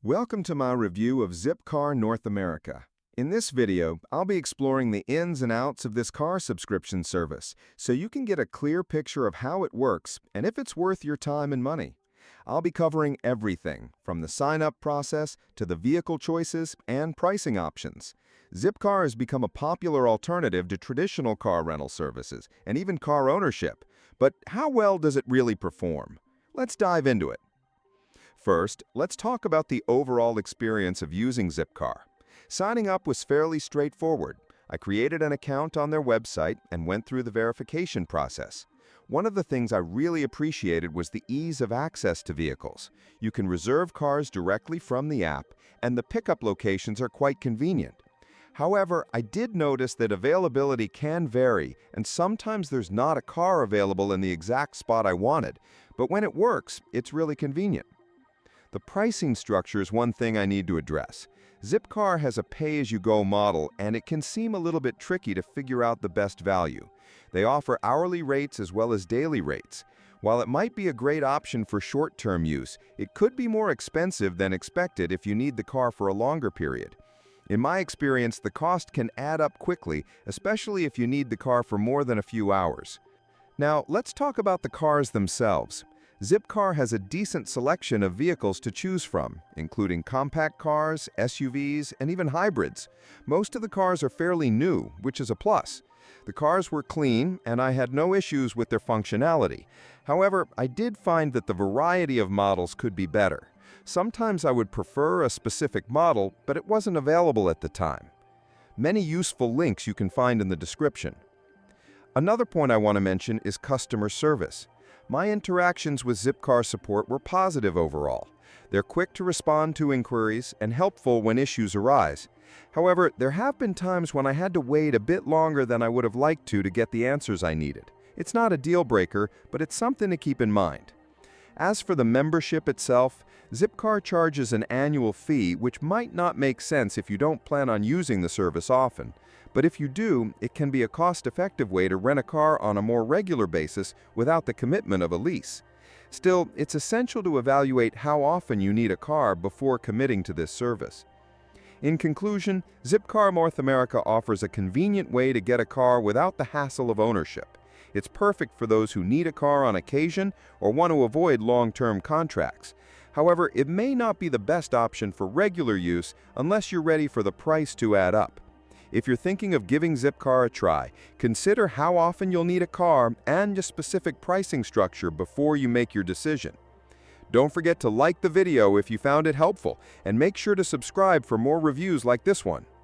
Welcome to my review of Zipcar North America. In this video, I'll be exploring the ins and outs of this car subscription service so you can get a clear picture of how it works and if it's worth your time and money. I'll be covering everything from the sign-up process to the vehicle choices and pricing options. Zipcar has become a popular alternative to traditional car rental services and even car ownership. But how well does it really perform? Let's dive into it. First, let's talk about the overall experience of using Zipcar. Signing up was fairly straightforward. I created an account on their website and went through the verification process. One of the things I really appreciated was the ease of access to vehicles. You can reserve cars directly from the app, and the pickup locations are quite convenient. However, I did notice that availability can vary, and sometimes there's not a car available in the exact spot I wanted, but when it works, it's really convenient. The pricing structure is one thing I need to address. Zipcar has a pay-as-you-go model, and it can seem a little bit tricky to figure out the best value. They offer hourly rates as well as daily rates. While it might be a great option for short-term use, it could be more expensive than expected if you need the car for a longer period. In my experience, the cost can add up quickly, especially if you need the car for more than a few hours. Now, let's talk about the cars themselves. Zipcar has a decent selection of vehicles to choose from, including compact cars, SUVs, and even hybrids. Most of the cars are fairly new, which is a plus. The cars were clean, and I had no issues with their functionality. However, I did find that the variety of models could be better. Sometimes I would prefer a specific model, but it wasn't available at the time. Many useful links you can find in the description. Another point I want to mention is customer service. My interactions with Zipcar support were positive overall. They're quick to respond to inquiries and helpful when issues arise. However, there have been times when I had to wait a bit longer than I would have liked to get the answers I needed. It's not a deal breaker, but it's something to keep in mind. As for the membership itself, Zipcar charges an annual fee, which might not make sense if you don't plan on using the service often. But if you do, it can be a cost-effective way to rent a car on a more regular basis without the commitment of a lease. Still, it's essential to evaluate how often you need a car before committing to this service. In conclusion, Zipcar North America offers a convenient way to get a car without the hassle of ownership. It's perfect for those who need a car on occasion or want to avoid long-term contracts. However, it may not be the best option for regular use unless you're ready for the price to add up. If you're thinking of giving Zipcar a try, consider how often you'll need a car and your specific pricing structure before you make your decision. Don't forget to like the video if you found it helpful, and make sure to subscribe for more reviews like this one.